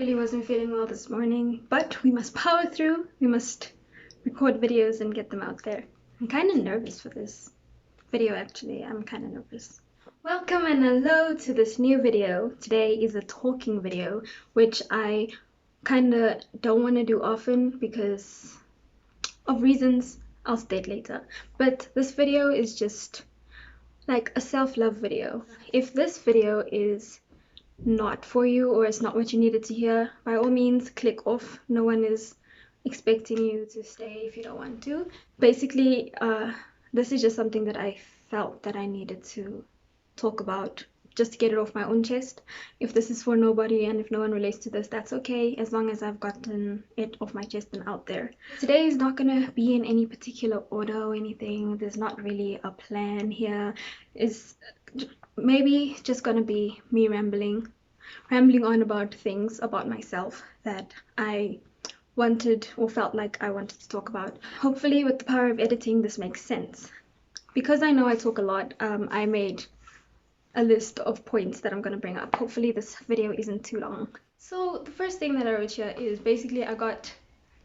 Really wasn't feeling well this morning, but we must power through. We must record videos and get them out there. I'm kind of nervous for this video actually. I'm kind of nervous. Welcome and hello to this new video. Today is a talking video, which I kind of don't want to do often because of reasons I'll state later. But this video is just like a self-love video. If this video is not for you or it's not what you needed to hear, by all means click off. No one is expecting you to stay if you don't want to. Basically, this is just something that I felt that I needed to talk about just to get it off my own chest. If this is for nobody and if no one relates to this, that's okay, as long as I've gotten it off my chest and out there. Today is not gonna be in any particular order or anything. There's not really a plan here. It's maybe just gonna be me rambling on about things about myself that I wanted or felt like I wanted to talk about. Hopefully with the power of editing this makes sense. Because I know I talk a lot, I made a list of points that I'm going to bring up. Hopefully this video isn't too long. So the first thing that I wrote here is basically I got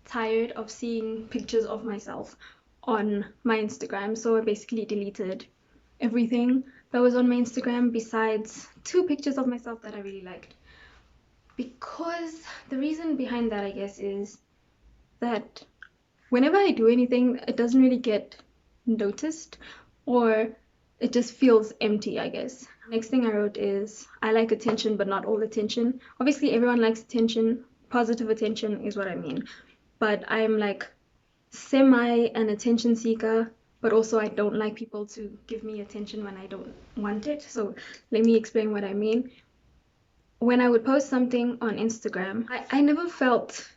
tired of seeing pictures of myself on my Instagram, so I basically deleted everything that was on my Instagram besides 2 pictures of myself that I really liked. Because the reason behind that, I guess, is that whenever I do anything, it doesn't really get noticed, or it just feels empty, I guess. Next thing I wrote is I like attention, but not all attention. Obviously everyone likes attention. Positive attention is what I mean, but I'm like semi an attention seeker, but also I don't like people to give me attention when I don't want it. So let me explain what I mean. When I would post something on Instagram, I never felt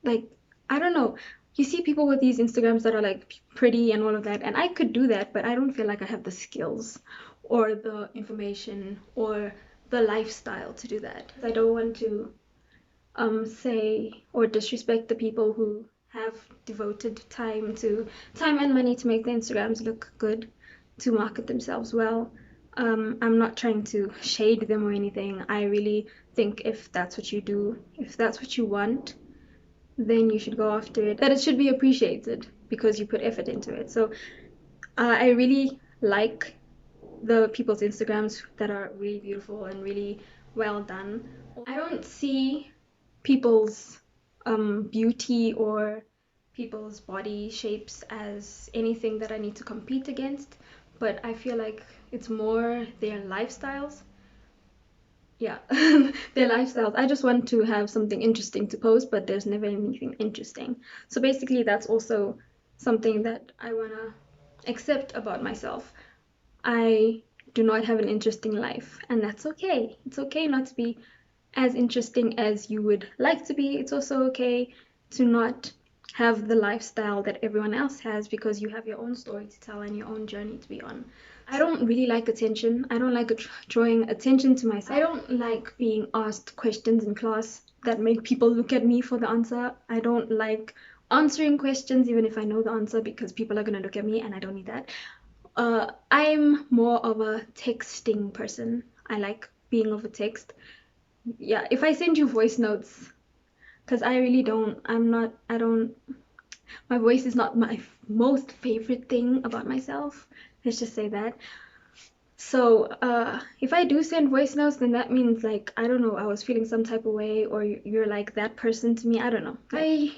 like, I don't know, you see people with these Instagrams that are like pretty and all of that, and I could do that, but I don't feel like I have the skills or the information or the lifestyle to do that. I don't want to say or disrespect the people who have devoted time and money to make their Instagrams look good, to market themselves well. I'm not trying to shade them or anything. I really think if that's what you do, if that's what you want, then you should go after it. That it should be appreciated because you put effort into it. So I really like the people's Instagrams that are really beautiful and really well done. I don't see people's beauty or people's body shapes as anything that I need to compete against, but I feel like it's more their lifestyles. Yeah, their lifestyles. I just want to have something interesting to post, but there's never anything interesting. So basically that's also something that I want to accept about myself. I do not have an interesting life, and that's okay. It's okay not to be as interesting as you would like to be. It's also okay to not have the lifestyle that everyone else has, because you have your own story to tell and your own journey to be on. I don't really like attention. I don't like drawing attention to myself. I don't like being asked questions in class that make people look at me for the answer. I don't like answering questions even if I know the answer, because people are going to look at me and I don't need that. I'm more of a texting person. I like being over text. Yeah, if I send you voice notes, because I really don't, my voice is not my most favorite thing about myself. Let's just say that. So if I do send voice notes, then that means, like, I don't know, I was feeling some type of way, or you're like that person to me. I don't know. I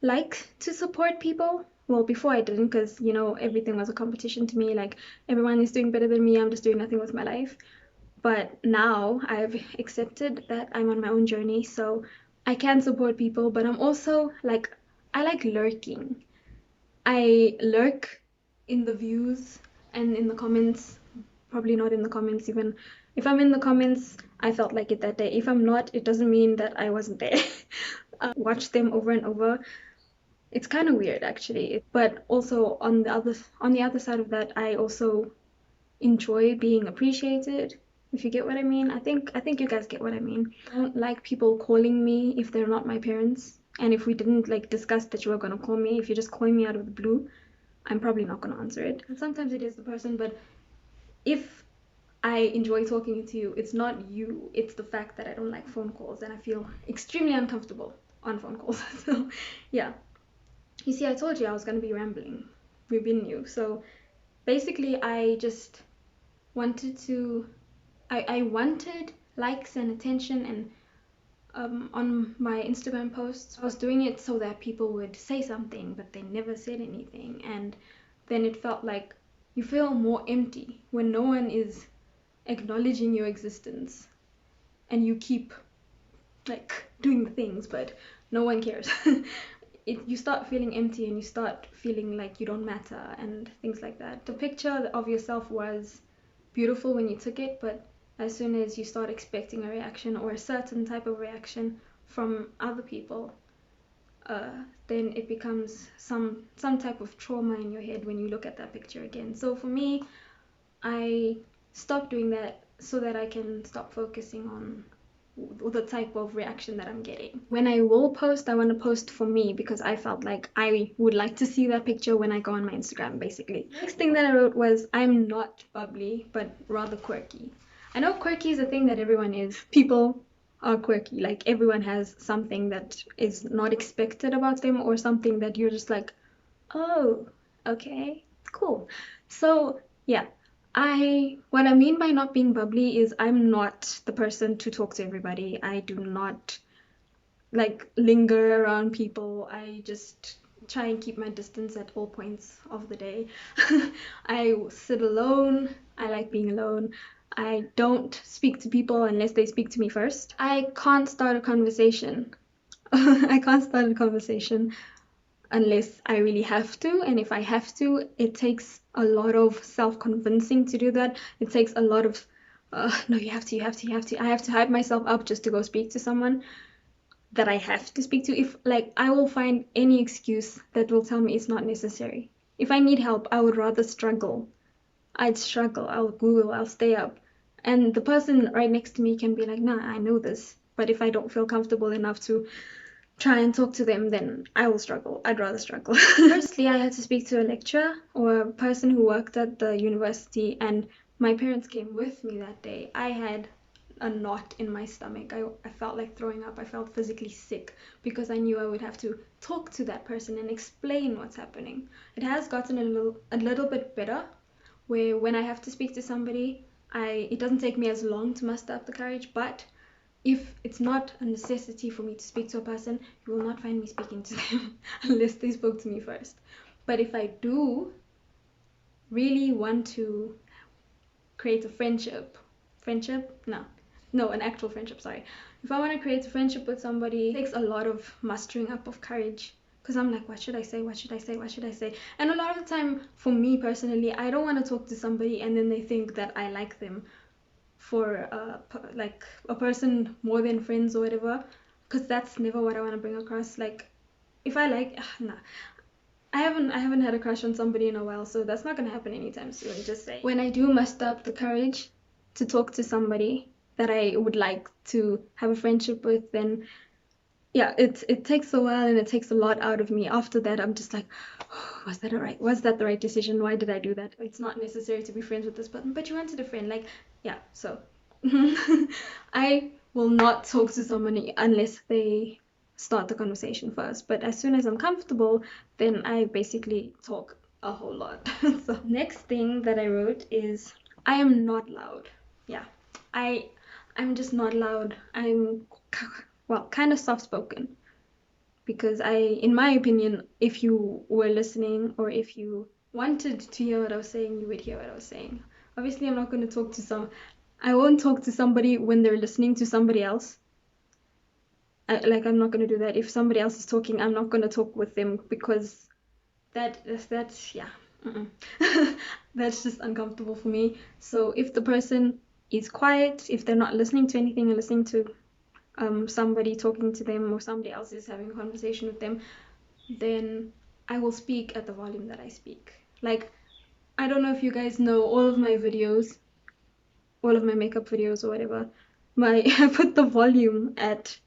like to support people. Well, before I didn't, because, you know, everything was a competition to me. Like, everyone is doing better than me. I'm just doing nothing with my life. But now I've accepted that I'm on my own journey, so I can support people, but I'm also like, I like lurking. I lurk in the views and in the comments. Probably not in the comments. Even if I'm in the comments, I felt like it that day. If I'm not, it doesn't mean that I wasn't there. Watch them over and over. It's kind of weird actually, but also on the other side of that, I also enjoy being appreciated, if you get what I mean. I think you guys get what I mean. I don't like people calling me if they're not my parents, and if we didn't like discuss that you were gonna call me, if you're just calling me out of the blue, I'm probably not gonna answer it. And sometimes it is the person, but if I enjoy talking to you. It's not you, it's the fact that I don't like phone calls and I feel extremely uncomfortable on phone calls. So yeah, you see, I told you I was going to be rambling. We've been new. So basically I just wanted to, I wanted likes and attention, and on my Instagram posts I was doing it so that people would say something, but they never said anything, and then it felt like you feel more empty when no one is acknowledging your existence and you keep like doing the things but no one cares. You start feeling empty and you start feeling like you don't matter and things like that. The picture of yourself was beautiful when you took it, but as soon as you start expecting a reaction or a certain type of reaction from other people, then it becomes some type of trauma in your head when you look at that picture again. So for me, I stopped doing that so that I can stop focusing on the type of reaction that I'm getting. When I will post, I want to post for me because I felt like I would like to see that picture when I go on my Instagram, basically. Next thing that I wrote was, I'm not bubbly, but rather quirky. I know quirky is a thing that everyone is. People are quirky. Like, everyone has something that is not expected about them, or something that you're just like, oh, okay, cool. So yeah, what I mean by not being bubbly is I'm not the person to talk to everybody. I do not like linger around people. I just try and keep my distance at all points of the day. I sit alone. I like being alone. I don't speak to people unless they speak to me first. I can't start a conversation. I can't start a conversation unless I really have to, and if I have to, it takes a lot of self-convincing to do that. It takes a lot of no, you have to. I have to hype myself up just to go speak to someone that I have to speak to. If, like, I will find any excuse that will tell me it's not necessary. If I need help, I would rather struggle. I'd struggle, I'll Google, I'll stay up, and the person right next to me can be like, nah, I know this, but if I don't feel comfortable enough to try and talk to them, then I will struggle. I'd rather struggle. Firstly, I had to speak to a lecturer or a person who worked at the university, and my parents came with me that day. I had a knot in my stomach. I felt like throwing up. I felt physically sick because I knew I would have to talk to that person and explain what's happening. It has gotten a little bit better, where when I have to speak to somebody, it doesn't take me as long to muster up the courage, but if it's not a necessity for me to speak to a person, you will not find me speaking to them unless they spoke to me first. But if I do really want to create a an actual friendship, sorry. If I want to create a friendship with somebody, it takes a lot of mustering up of courage, because I'm like, what should I say? And a lot of the time, for me personally, I don't want to talk to somebody and then they think that I like them for like a person more than friends or whatever, because that's never what I want to bring across. Like, if I like, nah, I haven't had a crush on somebody in a while, so that's not gonna happen anytime soon. Just say, when I do muster up the courage to talk to somebody that I would like to have a friendship with, then yeah, it takes a while and it takes a lot out of me. After that, I'm just like, oh, was that the right decision? Why did I do that? It's not necessary to be friends with this person, but you wanted a friend. Like, yeah, so I will not talk to somebody unless they start the conversation first. But as soon as I'm comfortable, then I basically talk a whole lot. So next thing that I wrote is, I am not loud. Yeah, I'm just not loud. I'm, well, kind of soft-spoken, because in my opinion, if you were listening or if you wanted to hear what I was saying, you would hear what I was saying. Obviously, I'm not going to I won't talk to somebody when they're listening to somebody else. I'm not going to do that. If somebody else is talking, I'm not going to talk with them, because that's yeah. That's just uncomfortable for me. So if the person is quiet, if they're not listening to anything and listening to somebody talking to them, or somebody else is having a conversation with them, then I will speak at the volume that I speak. Like, I don't know if you guys know, all of my videos, all of my makeup videos or whatever, I put the volume at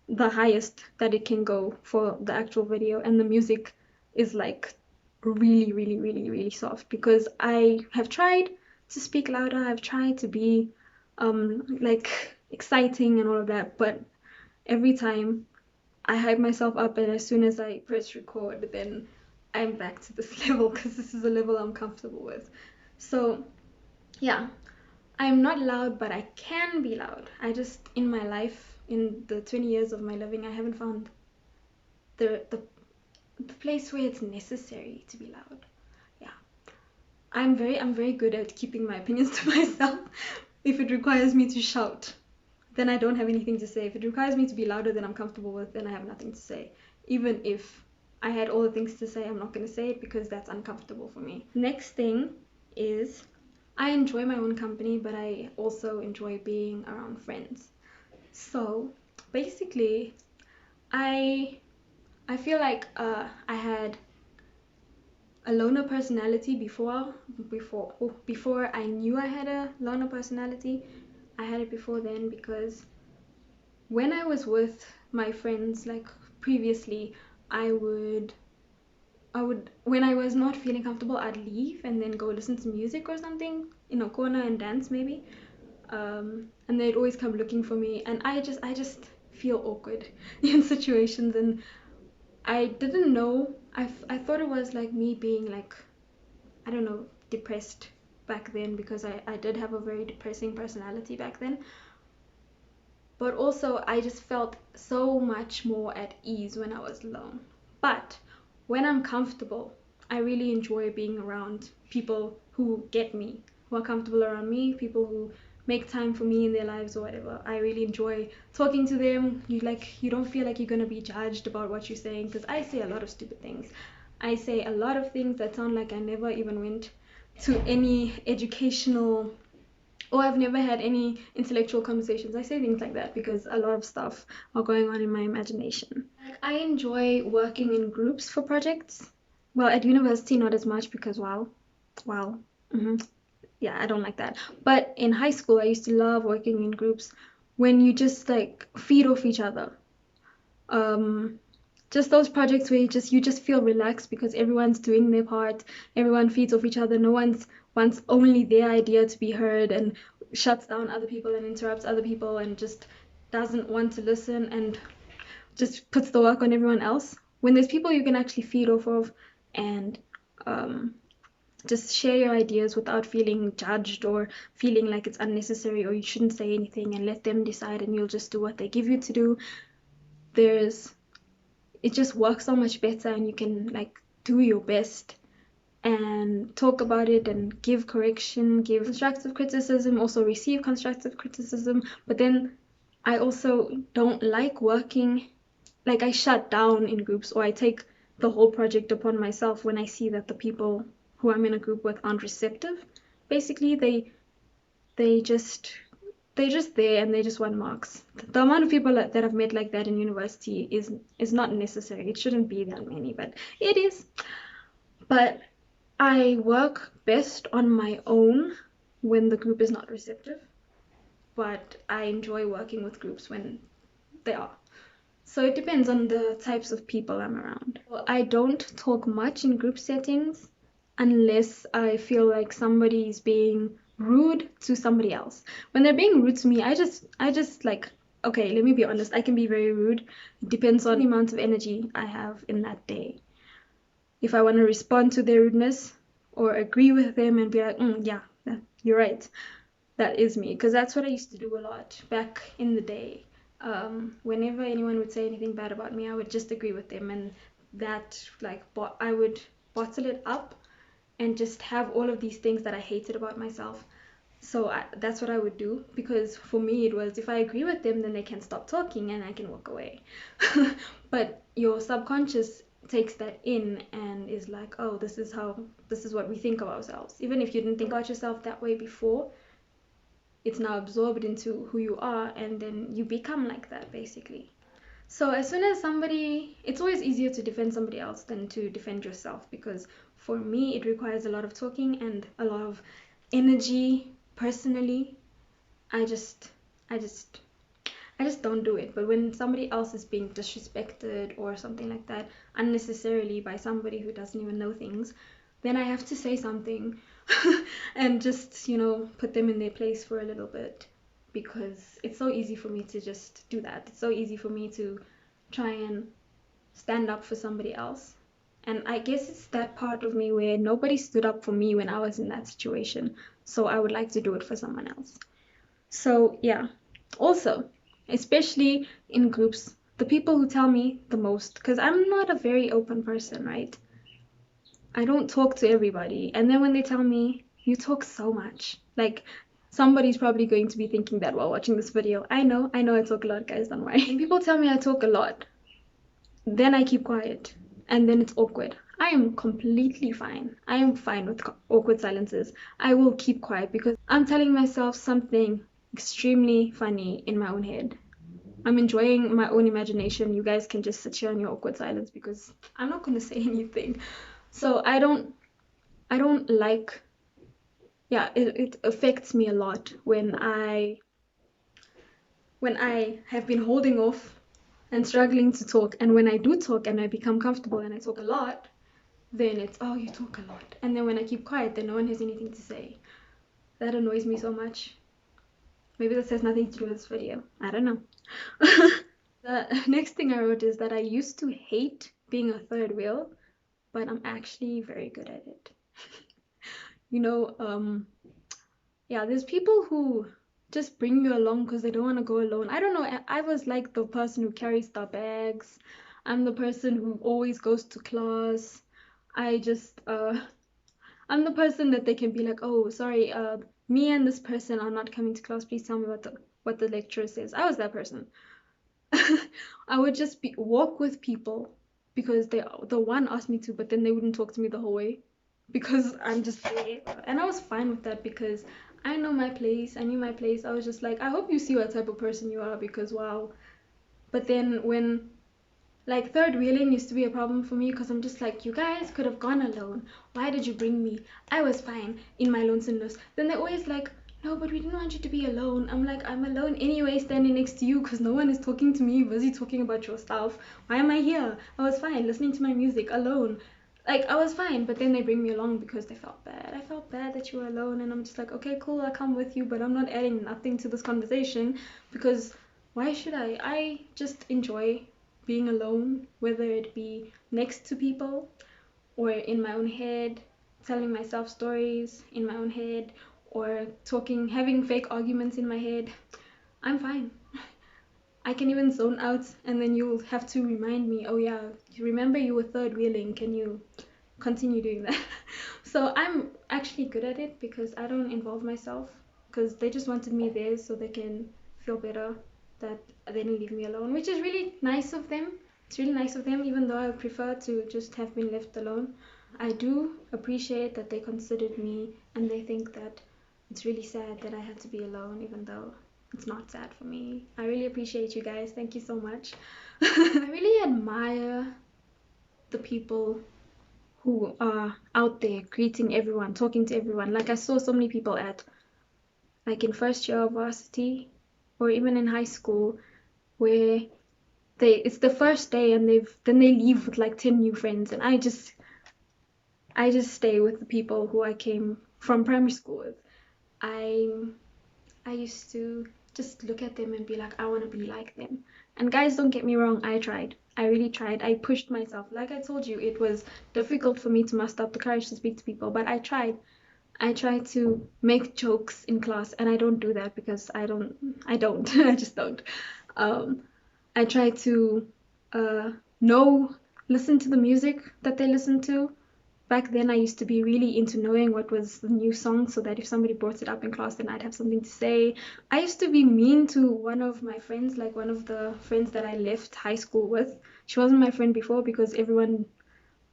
the highest that it can go for the actual video, and the music is like really, really, really, really soft, because I have tried to speak louder. I've tried to be like exciting and all of that, but every time I hype myself up, and as soon as I press record, then I'm back to this level because this is a level I'm comfortable with. So yeah, I'm not loud, but I can be loud. I just, in my life, in the 20 years of my living, I haven't found the place where it's necessary to be loud. Yeah, I'm very good at keeping my opinions to myself. If it requires me to shout, then I don't have anything to say. If it requires me to be louder than I'm comfortable with, then I have nothing to say. Even if I had all the things to say, I'm not going to say it because that's uncomfortable for me. Next thing is, I enjoy my own company, but I also enjoy being around friends. So basically, I feel like I had a loner personality before I knew I had a loner personality. I had it before then because when I was with my friends, like previously, I would when I was not feeling comfortable, I'd leave and then go listen to music or something in a corner and dance maybe. And they'd always come looking for me, and I just feel awkward in situations, and I didn't know. I thought it was like me being like, I don't know, depressed back then, because I did have a very depressing personality back then. But also I just felt so much more at ease when I was alone. But when I'm comfortable, I really enjoy being around people who get me, who are comfortable around me, people who make time for me in their lives or whatever. I really enjoy talking to them. You don't feel like you're gonna be judged about what you're saying, because I say a lot of stupid things. I say a lot of things that sound like I never even went to any educational, or I've never had any intellectual conversations. I say things like that because a lot of stuff are going on in my imagination. Like, I enjoy working in groups for projects. Well, at university, not as much because, wow. Yeah, I don't like that. But in high school, I used to love working in groups when you just like feed off each other. Um, just those projects where you just feel relaxed because everyone's doing their part, everyone feeds off each other, no one's wants only their idea to be heard and shuts down other people and interrupts other people and just doesn't want to listen and just puts the work on everyone else. When there's people you can actually feed off of and um, just share your ideas without feeling judged or feeling like it's unnecessary or you shouldn't say anything, and let them decide and you'll just do what they give you to do, there's it just works so much better, and you can like do your best and talk about it and give correction, give constructive criticism, also receive constructive criticism. But then I also don't like working, like I shut down in groups, or I take the whole project upon myself when I see that the people who I'm in a group with aren't receptive. Basically, they just they're just there and they just want marks. The amount of people that I've met like that in university is not necessary. It shouldn't be that many, but it is. But I work best on my own when the group is not receptive, but I enjoy working with groups when they are. So it depends on the types of people I'm around. Well, I don't talk much in group settings unless I feel like somebody is being rude to somebody else. When they're being rude to me, I just like, okay, let me be honest, I can be very rude. It depends on the amount of energy I have in that day. If I want to respond to their rudeness or agree with them and be like, yeah, you're right, that is me. Because that's what I used to do a lot back in the day. Whenever anyone would say anything bad about me, I would just agree with them, and that like I would bottle it up and just have all of these things that I hated about myself. So that's what I would do, because for me it was, if I agree with them, then they can stop talking and I can walk away. But your subconscious takes that in and is like, oh, this is what we think of ourselves. Even if you didn't think about yourself that way before, it's now absorbed into who you are, and then you become like that basically. So as soon as it's always easier to defend somebody else than to defend yourself, because for me it requires a lot of talking and a lot of energy personally. I just don't do it. But when somebody else is being disrespected or something like that unnecessarily by somebody who doesn't even know things, then I have to say something. and just, you know, put them in their place for a little bit, because it's so easy for me to just do that. It's so easy for me to try and stand up for somebody else. And I guess it's that part of me where nobody stood up for me when I was in that situation. So I would like to do it for someone else. So yeah. Also, especially in groups, the people who tell me the most, because I'm not a very open person, right? I don't talk to everybody. And then when they tell me, you talk so much, like somebody's probably going to be thinking that while watching this video. I know I talk a lot, guys, don't worry. When people tell me I talk a lot, then I keep quiet, and then it's awkward. I am completely fine. I am fine with awkward silences. I will keep quiet because I'm telling myself something extremely funny in my own head. I'm enjoying my own imagination. You guys can just sit here in your awkward silence because I'm not gonna say anything. So I don't like, yeah, it affects me a lot when I have been holding off and struggling to talk, and when I do talk and I become comfortable and I talk a lot, then it's, oh, you talk a lot. And then when I keep quiet, then no one has anything to say. That annoys me so much. Maybe this has nothing to do with this video. I don't know. The next thing I wrote is that I used to hate being a third wheel, but I'm actually very good at it. You know, yeah, there's people who just bring you along because they don't want to go alone. I don't know. I was like the person who carries their bags. I'm the person who always goes to class. I just, I'm the person that they can be like, oh, sorry, me and this person are not coming to class. Please tell me what the lecturer says. I was that person. I would just walk with people because the one asked me to, but then they wouldn't talk to me the whole way because I'm just there. And I was fine with that because I know my place. I knew my place. I was just like, I hope you see what type of person you are because wow. But then when like third wheeling used to be a problem for me because I'm just like, you guys could have gone alone. Why did you bring me? I was fine in my lonesomeness. Then they're always like, no, but we didn't want you to be alone. I'm like, I'm alone anyway standing next to you because no one is talking to me, busy talking about your stuff. Why am I here? I was fine listening to my music alone. Like, I was fine, but then they bring me along because they felt bad. I felt bad that you were alone, and I'm just like, okay, cool, I'll come with you, but I'm not adding nothing to this conversation because why should I? I just enjoy being alone, whether it be next to people or in my own head, telling myself stories in my own head, or talking, having fake arguments in my head. I'm fine. I can even zone out, and then you'll have to remind me, oh yeah, you remember you were third wheeling, can you continue doing that? So I'm actually good at it because I don't involve myself because they just wanted me there so they can feel better that they didn't leave me alone, which is really nice of them. It's really nice of them, even though I would prefer to just have been left alone. I do appreciate that they considered me and they think that it's really sad that I had to be alone, even though it's not sad for me. I really appreciate you guys. Thank you so much. I really admire the people who are out there greeting everyone, talking to everyone. Like I saw so many people at, like in first year of varsity or even in high school, where it's the first day and then they leave with like 10 new friends, and I just stay with the people who I came from primary school with. I used to just look at them and be like, I want to be like them. And guys, don't get me wrong, I tried. I really tried. I pushed myself. Like I told you, it was difficult for me to muster up the courage to speak to people, but I tried. I tried to make jokes in class, and I don't do that because I don't. I just don't. I try to know, listen to the music that they listen to. Back then I used to be really into knowing what was the new song so that if somebody brought it up in class then I'd have something to say. I used to be mean to one of my friends, like one of the friends that I left high school with. She wasn't my friend before because everyone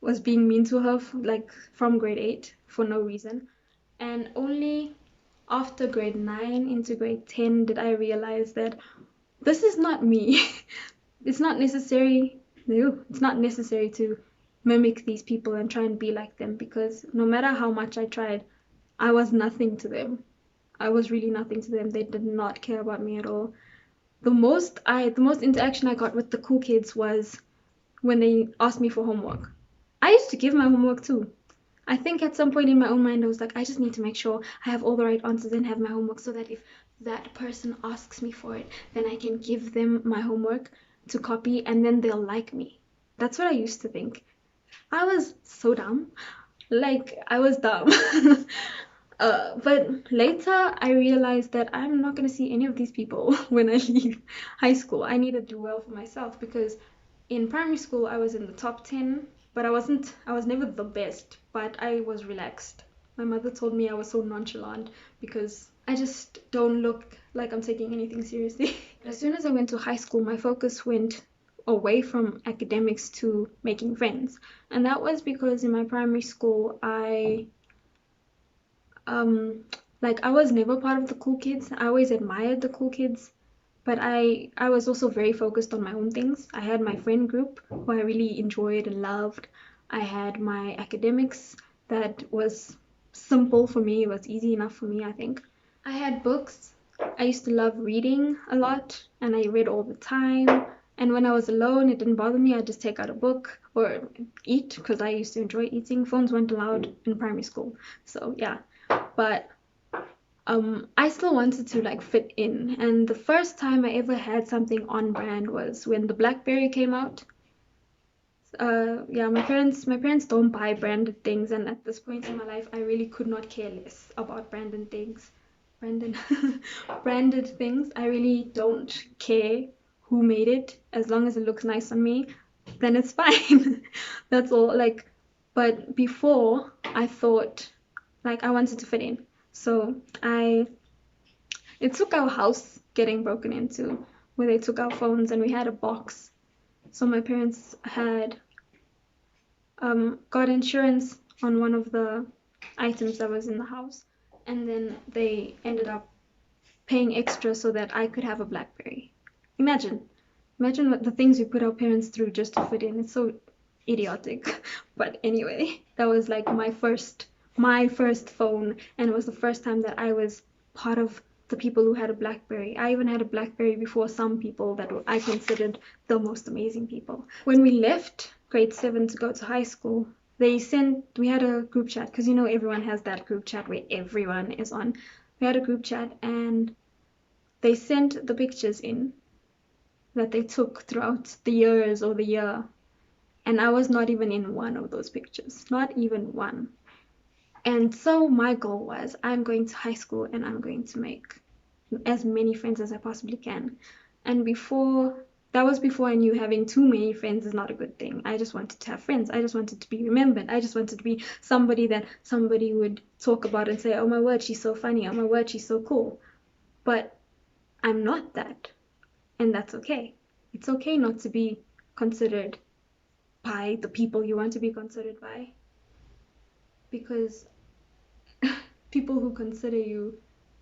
was being mean to her like from grade 8 for no reason. And only after grade 9 into grade 10 did I realize that this is not me. It's not necessary. No, it's not necessary to mimic these people and try and be like them because no matter how much I tried, I was nothing to them. I was really nothing to them. They did not care about me at all. The most interaction I got with the cool kids was when they asked me for homework. I used to give my homework too. I think at some point in my own mind, I was like, I just need to make sure I have all the right answers and have my homework so that if that person asks me for it, then I can give them my homework to copy and then they'll like me. That's what I used to think. I was so dumb. Like, I was dumb. But later I realized that I'm not going to see any of these people when I leave high school. I need to do well for myself because in primary school I was in the top 10, but I was never the best, but I was relaxed. My mother told me I was so nonchalant because I just don't look like I'm taking anything seriously. As soon as I went to high school, my focus went away from academics to making friends. And that was because in my primary school, I was never part of the cool kids. I always admired the cool kids, but I was also very focused on my own things. I had my friend group who I really enjoyed and loved. I had my academics that was simple for me. It was easy enough for me, I think. I had books. I used to love reading a lot and I read all the time. And when I was alone, it didn't bother me. I'd just take out a book or eat because I used to enjoy eating. Phones weren't allowed in primary school. So yeah, but I still wanted to like fit in. And the first time I ever had something on brand was when the BlackBerry came out. Yeah, my parents don't buy branded things, and at this point in my life, I really could not care less about branded things. Branded branded things. I really don't care who made it, as long as it looks nice on me, then it's fine. That's all. Like, but before I thought like I wanted to fit in. So it took our house getting broken into, where they took our phones and we had a box. So my parents had got insurance on one of the items that was in the house, and then they ended up paying extra so that I could have a BlackBerry. Imagine what the things we put our parents through just to fit in. It's so idiotic. But anyway, that was like my first phone, and it was the first time that I was part of the people who had a BlackBerry. I even had a BlackBerry before some people that I considered the most amazing people. When we left grade 7 to go to high school, we had a group chat, because everyone has that group chat where everyone is on. We had a group chat and they sent the pictures in that they took throughout the years or the year, and I was not even in one of those pictures, not even one. And so my goal was, I'm going to high school and I'm going to make as many friends as I possibly can. And that was before I knew having too many friends is not a good thing. I just wanted to have friends. I just wanted to be remembered. I just wanted to be somebody that somebody would talk about and say, oh my word, she's so funny. Oh my word, she's so cool. But I'm not that. And that's okay. It's okay not to be considered by the people you want to be considered by. Because people who consider you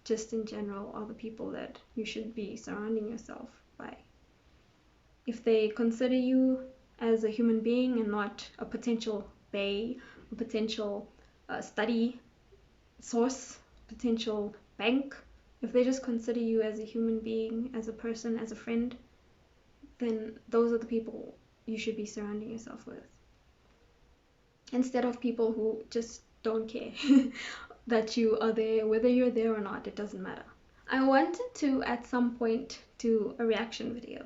just in general are the people that you should be surrounding yourself by. If they consider you as a human being and not a potential bae, a potential study source, potential bank, if they just consider you as a human being, as a person, as a friend, then those are the people you should be surrounding yourself with. Instead of people who just don't care that you are there, whether you're there or not, it doesn't matter. I wanted to at some point do a reaction video.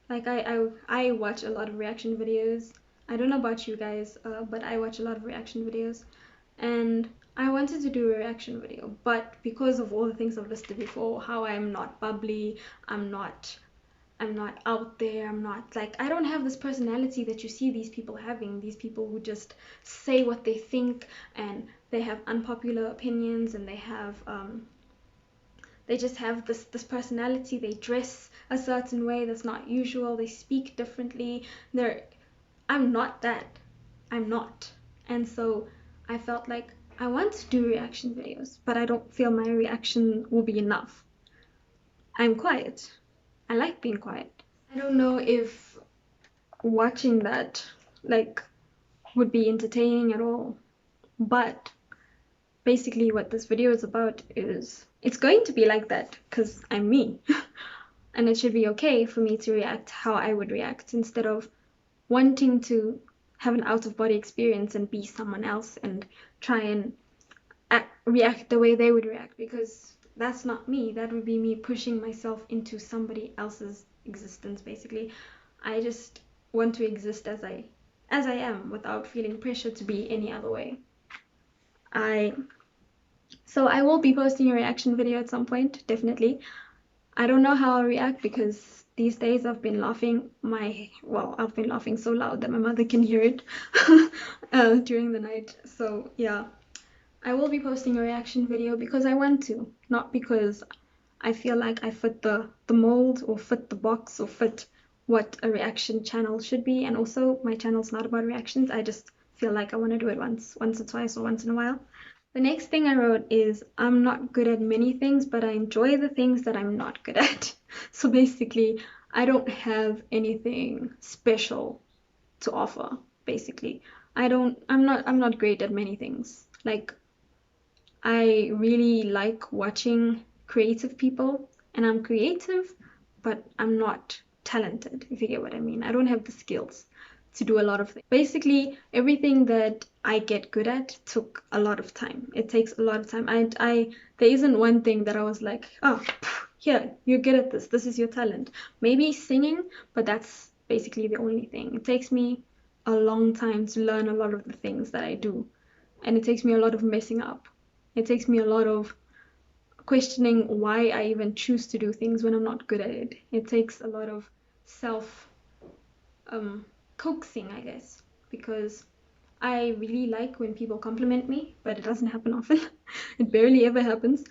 Like I watch a lot of reaction videos. I don't know about you guys, but I watch a lot of reaction videos, and I wanted to do a reaction video, but because of all the things I've listed before, how I'm not bubbly, I'm not out there, I don't have this personality that you see these people having, these people who just say what they think, and they have unpopular opinions, and they just have this personality. They dress a certain way that's not usual, they speak differently. I'm not that. I'm not. And so I felt like I want to do reaction videos, but I don't feel my reaction will be enough. I'm quiet. I like being quiet. I don't know if watching that would be entertaining at all, but basically what this video is about is it's going to be like that because I'm me. And it should be okay for me to react how I would react, instead of wanting to have an out-of-body experience and be someone else and try and react the way they would react, because that's not me. That would be me pushing myself into somebody else's existence, basically. I just want to exist as I am without feeling pressure to be any other way. So I will be posting a reaction video at some point, definitely. I don't know how I'll react because these days I've been laughing I've been laughing so loud that my mother can hear it during the night. So yeah, I will be posting a reaction video because I want to, not because I feel like I fit the mold or fit the box or fit what a reaction channel should be. And also my channel's not about reactions. I just feel like I want to do it once or twice or once in a while. The next thing I wrote is, I'm not good at many things, but I enjoy the things that I'm not good at. So basically, I don't have anything special to offer, basically. I'm not great at many things. Like, I really like watching creative people, and I'm creative, but I'm not talented, if you get what I mean. I don't have the skills to do a lot of things. Basically, everything that I get good at took a lot of time. It takes a lot of time. There isn't one thing that I was like, oh, here, you're good at this. This is your talent. Maybe singing, but that's basically the only thing. It takes me a long time to learn a lot of the things that I do, and it takes me a lot of messing up. It takes me a lot of questioning why I even choose to do things when I'm not good at it. It takes a lot of self coaxing, I guess, because I really like when people compliment me, but it doesn't happen often. It barely ever happens.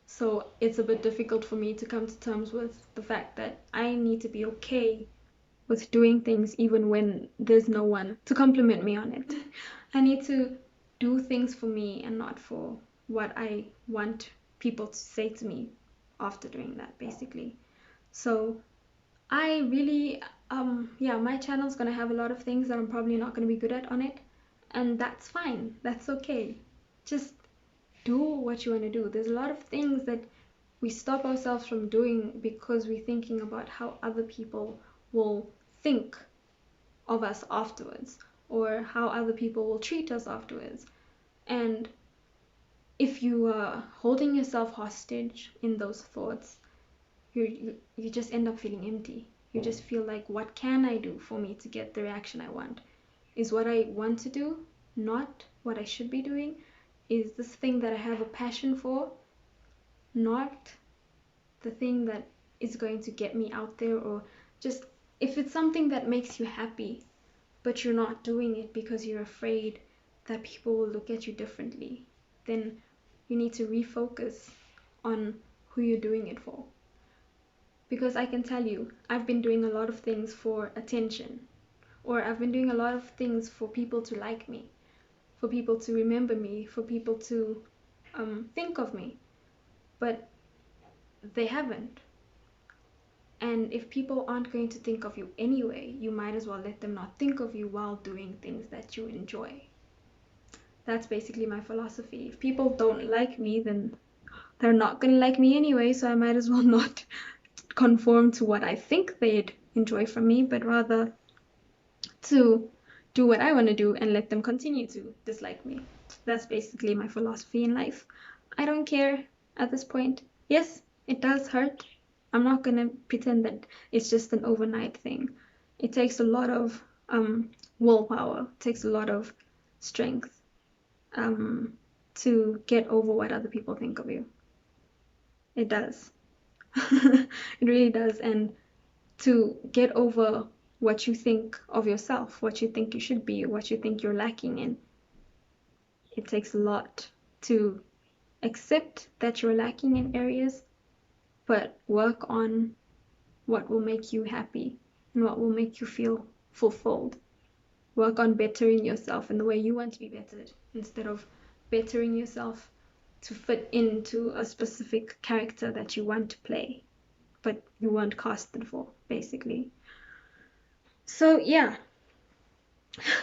So it's a bit difficult for me to come to terms with the fact that I need to be okay with doing things even when there's no one to compliment me on it. I need to do things for me and not for what I want people to say to me after doing that, basically. So I really, my channel's gonna have a lot of things that I'm probably not gonna be good at on it, and that's fine. That's okay. Just do what you want to do. There's a lot of things that we stop ourselves from doing because we're thinking about how other people will think of us afterwards, or how other people will treat us afterwards. And if you are holding yourself hostage in those thoughts, you just end up feeling empty. You just feel like, what can I do for me to get the reaction I want? Is what I want to do not what I should be doing? Is this thing that I have a passion for not the thing that is going to get me out there? Or just, if it's something that makes you happy, but you're not doing it because you're afraid that people will look at you differently, then you need to refocus on who you're doing it for. Because I can tell you, I've been doing a lot of things for attention, or I've been doing a lot of things for people to like me, for people to remember me, for people to think of me, but they haven't. And if people aren't going to think of you anyway, you might as well let them not think of you while doing things that you enjoy. That's basically my philosophy. If people don't like me, then they're not going to like me anyway, so I might as well not conform to what I think they'd enjoy from me, but rather to do what I want to do and let them continue to dislike me. That's basically my philosophy in life. I don't care at this point. Yes, it does hurt. I'm not gonna pretend that it's just an overnight thing. It takes a lot of willpower. It takes a lot of strength to get over what other people think of you. It does. It really does. And to get over what you think of yourself, what you think you should be, what you think you're lacking in, it takes a lot to accept that you're lacking in areas, but work on what will make you happy and what will make you feel fulfilled. Work on bettering yourself in the way you want to be bettered, instead of bettering yourself to fit into a specific character that you want to play, but you weren't casted for, basically. So yeah,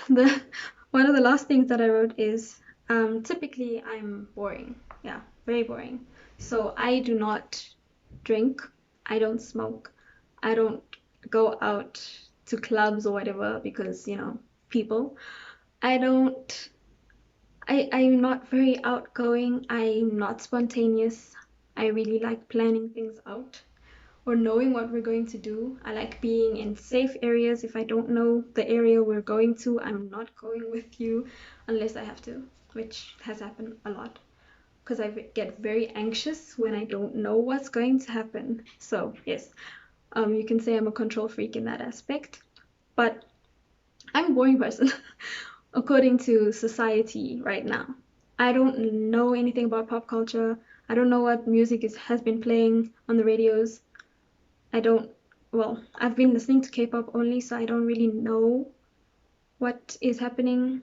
one of the last things that I wrote is, typically I'm boring. Yeah, very boring. So I do not drink, I don't smoke, I don't go out to clubs or whatever because, you know, people. I'm not very outgoing. I'm not spontaneous. I really like planning things out or knowing what we're going to do. I like being in safe areas. If I don't know the area we're going to, I'm not going with you unless I have to, which has happened a lot because I get very anxious when I don't know what's going to happen. So, yes, you can say I'm a control freak in that aspect, but I'm a boring person according to society right now. I don't know anything about pop culture. I don't know what music has been playing on the radios. I don't, well, I've been listening to K-pop only, so I don't really know what is happening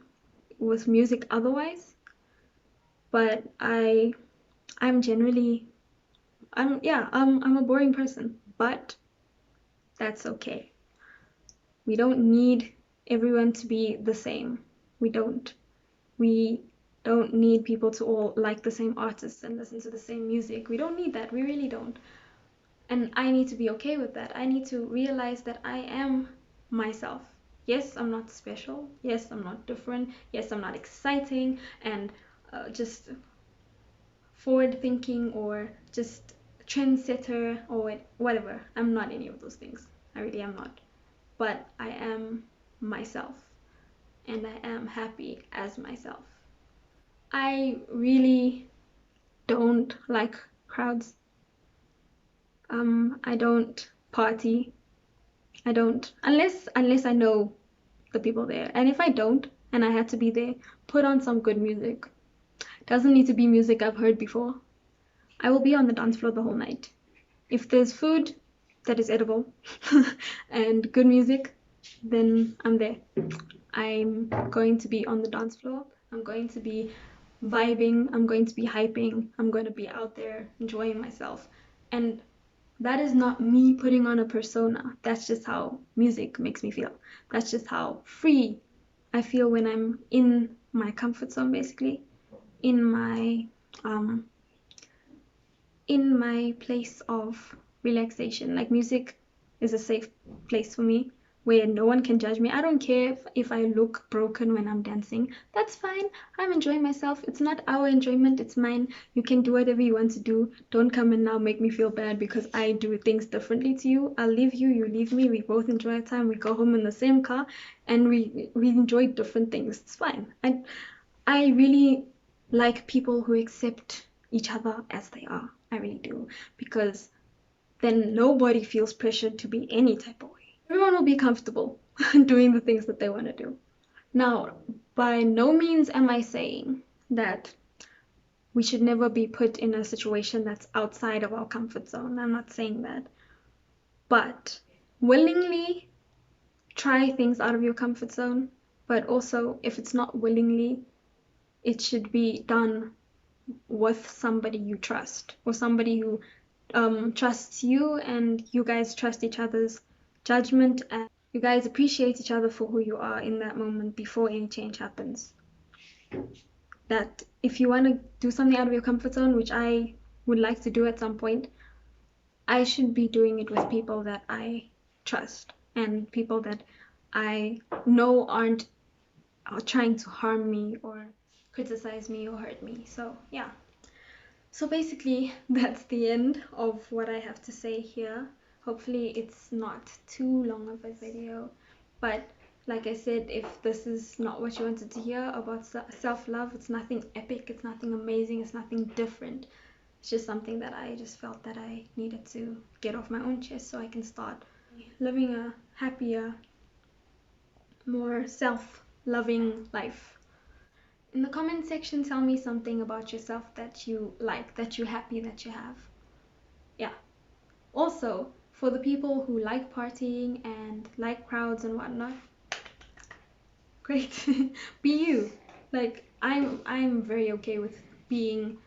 with music otherwise. But I'm generally, I'm a boring person, but that's okay. We don't need everyone to be the same. We don't. We don't need people to all like the same artists and listen to the same music. We don't need that. We really don't. And I need to be okay with that. I need to realize that I am myself. Yes, I'm not special. Yes, I'm not different. Yes, I'm not exciting and just forward thinking or just trendsetter or whatever. I'm not any of those things. I really am not. But I am myself and I am happy as myself. I really don't like crowds. I don't party. I don't unless I know the people there. And if I don't and I had to be there, put on some good music. Doesn't need to be music I've heard before. I will be on the dance floor the whole night. If there's food that is edible and good music, then I'm there. I'm going to be on the dance floor. I'm going to be vibing. I'm going to be hyping. I'm going to be out there enjoying myself. And that is not me putting on a persona. That's just how music makes me feel. That's just how free I feel when I'm in my comfort zone, basically, in my um, in my place of relaxation. Like music is a safe place for me where no one can judge me. I don't care if I look broken when I'm dancing. That's fine. I'm enjoying myself. It's not our enjoyment, it's mine. You can do whatever you want to do. Don't come and now make me feel bad because I do things differently to you. I'll leave you, you leave me. We both enjoy our time. We go home in the same car and we enjoy different things. It's fine. I really like people who accept each other as they are. I really do. Because then nobody feels pressured to be any type of way. Everyone will be comfortable doing the things that they want to do. Now, by no means am I saying that we should never be put in a situation that's outside of our comfort zone. I'm not saying that. But willingly try things out of your comfort zone. But also, if it's not willingly, it should be done with somebody you trust or somebody who trusts you and you guys trust each other's judgment and you guys appreciate each other for who you are in that moment before any change happens. That if you want to do something out of your comfort zone, which I would like to do at some point, I should be doing it with people that I trust and people that I know aren't trying to harm me or criticize me or hurt me. So yeah. So basically, that's the end of what I have to say here. Hopefully it's not too long of a video, but like I said, if this is not what you wanted to hear about self-love, it's nothing epic, it's nothing amazing, it's nothing different. It's just something that I just felt that I needed to get off my own chest so I can start living a happier, more self-loving life. In the comment section, tell me something about yourself that you like, that you're happy that you have. Yeah. Also, for the people who like partying and like crowds and whatnot, great. Be you. Like, I'm very okay with being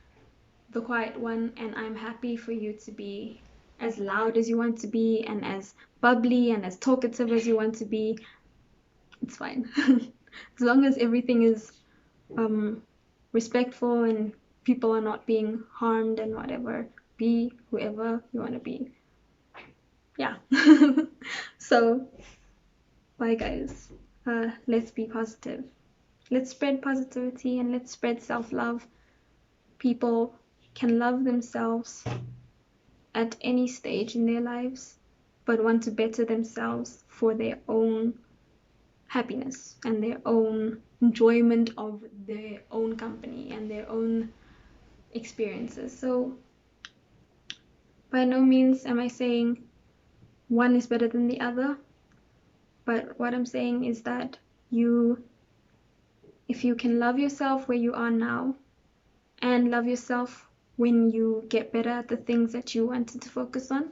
the quiet one, and I'm happy for you to be as loud as you want to be and as bubbly and as talkative as you want to be. It's fine. As long as everything is respectful and people are not being harmed and whatever, be whoever you want to be. Yeah. So Bye, guys. Let's be positive. Let's spread positivity and let's spread self-love. People can love themselves at any stage in their lives, but want to better themselves for their own happiness and their own enjoyment of their own company and their own experiences. So by no means am I saying one is better than the other, but what I'm saying is that if you can love yourself where you are now and love yourself when you get better at the things that you wanted to focus on,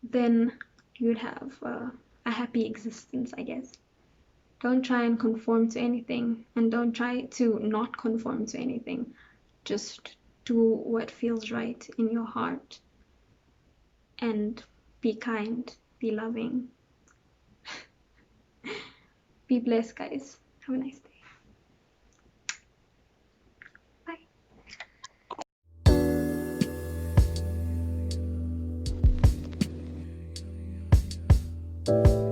then you'd have a happy existence, I guess. Don't try and conform to anything, and don't try to not conform to anything. Just do what feels right in your heart, and be kind, be loving. Be blessed, guys. Have a nice day. Bye.